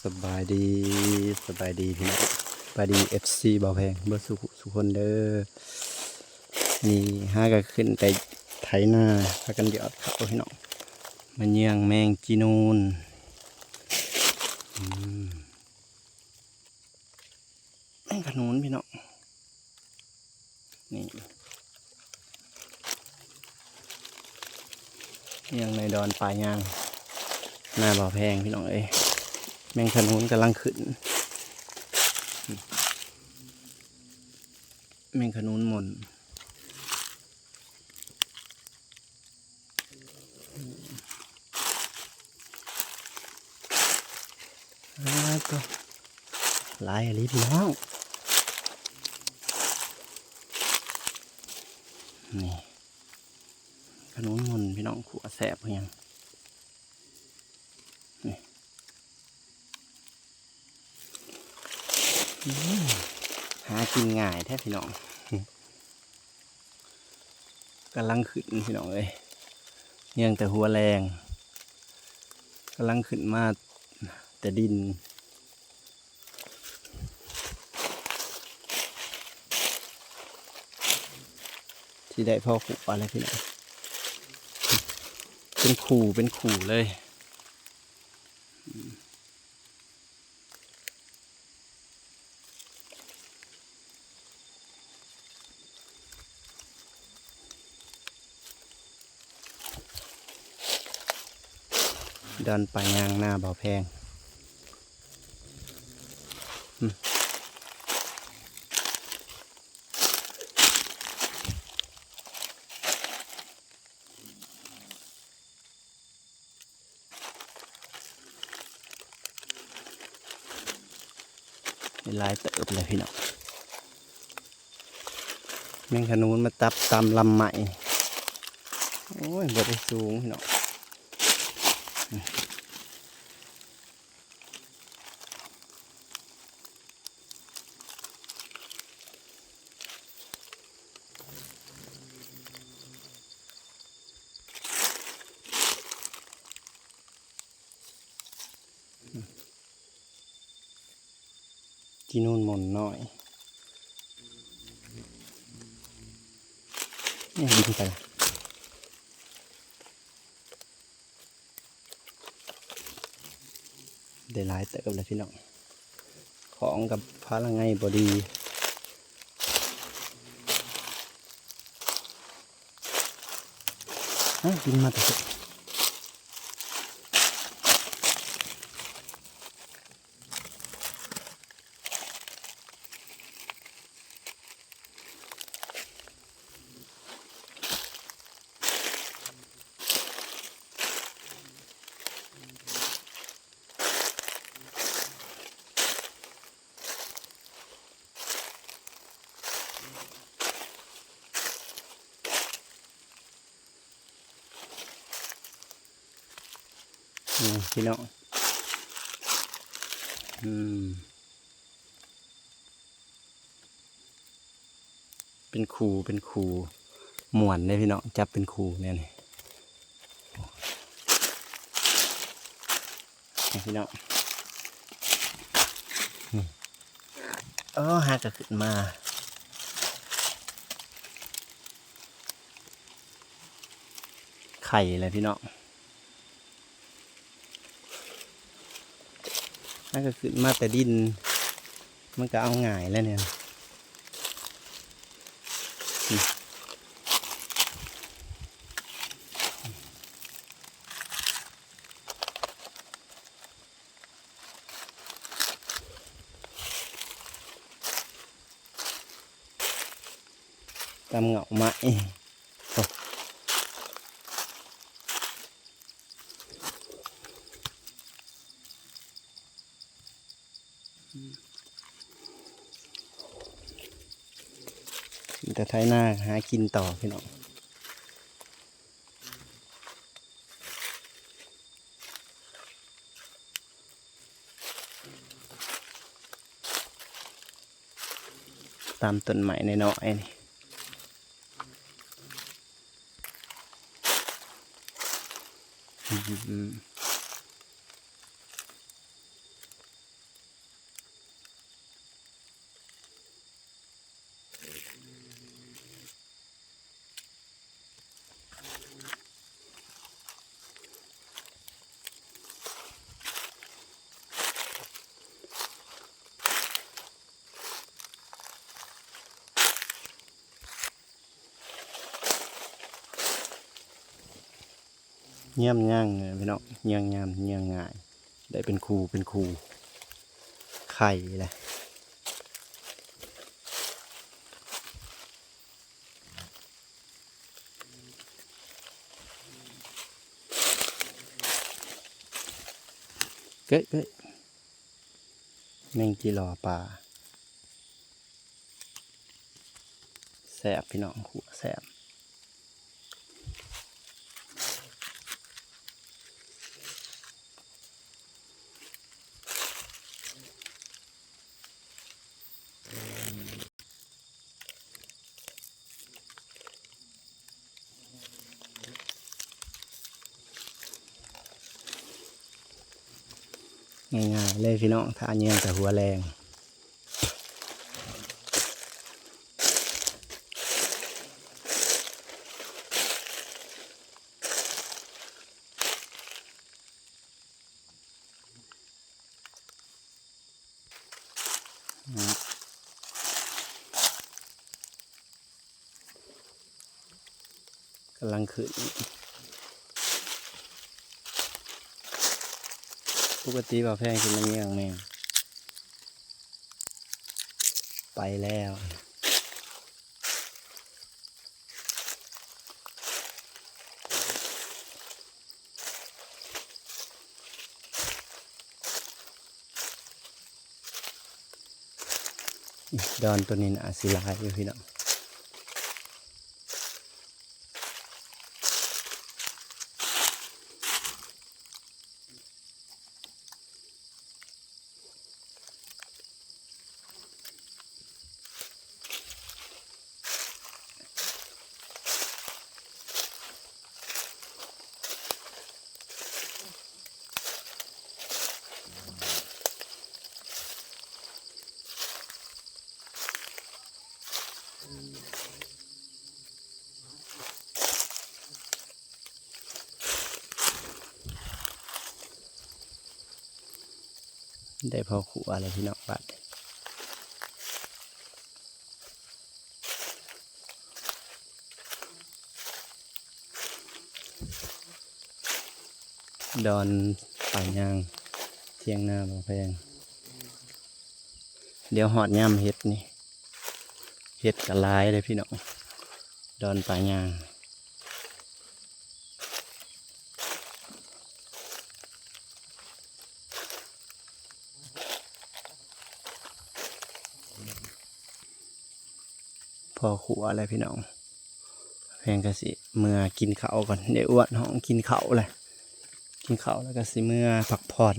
สบายดีสบายดีพี่น้องสบายดีFCบ่าวแพงเบอร์สุคนเด้อนี่ห้าก็ขึ้นไปไถนาพากันหยอดครับพี่น้องมันเยี่ยงแมงจีนูนแมงขนุนพี่น้องนี่เยี่ยงในดอนป่ายางหน้าบ่าวแพงพี่น้องเอ้ยแมงขนุนกำลังขึ้นแมงขนุนหม่นก็หลายอะไรพี่น้องนี่ขนุนหม่นพี่น้องขัวแสบเพียงหากินง่ายแท้พี่น้องกำลังขึ้นพี่น้องเลยยังแต่หัวแรงกำลังขึ้นมาแต่ดินที่ได้พ่อขู่อะไรพี่น้องเป็นขู่เลยดอนป่ายางหน้าบ่อแพงเป็นลายเติบเลยพี่น้องแมงขนุนมาตับตามลำใหม่โอ้ยบ่ได้สูงพี่น้องที่นู่นหม่นน้อยนี่ดินไปได้หลายเติบเลยพี่น้องของกับพลังไงบอดีกินมาแต่พี่น้องเป็นคูหมวนเลยพี่น้องจับเป็นคูเนี่ยนี่พี่น้องหากระขึ้นมาไข่เลยพี่น้องถ้าก็ขึ้นมาแต่ดินมันก็เอาง่ายแล้วเนี่ยตามเหงาไม้แต่ท้ายหน้าหากินต่อพี่น้องตามต้นไม้ในน้อยนี่ เยี่ยมย่างเลยพี่น้องเยี่ยงยามเยี่ยงง่ายได้เป็นครูไข่เลยเก้ยแมงจีรอปลาแสบพี่น้องหัวแสบง่ายๆเลยพี่น้องทานเยี่ยงแต่หัวแรงกำลังขึ้นปกติบ่แพงขึ้นมาเยี่ยงแม่งไปแล้วดอนตัวนี้นะศิลาอยู่พี่น้องได้พอขู่อะไรพี่น้องบัดดอนป่ายางเที่ยงหน้าบ่แพงเดี๋ยวหอดย่ำเห็ดนี่เห็ดกระลายเลยพี่น้องดอนป่ายางพอขัวอะไรพี่น้องแพงก็สิเมื่อกินข้าวก่อนเดี๋ยวอ้วนห้องกินข้าวเลยกินข้าวแล้วก็สิเมื่อพักผ่อน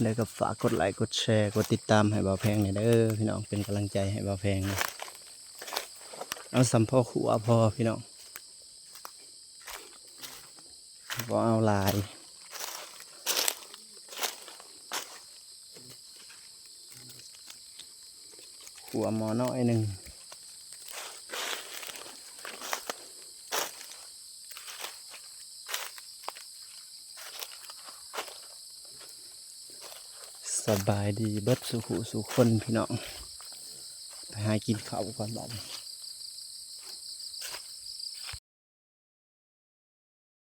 แล้วก็ฝากกดไลค์กดแชร์กดติดตามให้บ่าวแพงหน่อยเด้อพี่น้องเป็นกำลังใจให้บ่าวแพงนะเอาสัมพอขัวพอพี่น้องบ่เอาลายขัวหมอน้อยหนึ่งสบายดีเบิดสุขุสุคนพี่น้องไปหากินข้าวก่อนบ้าน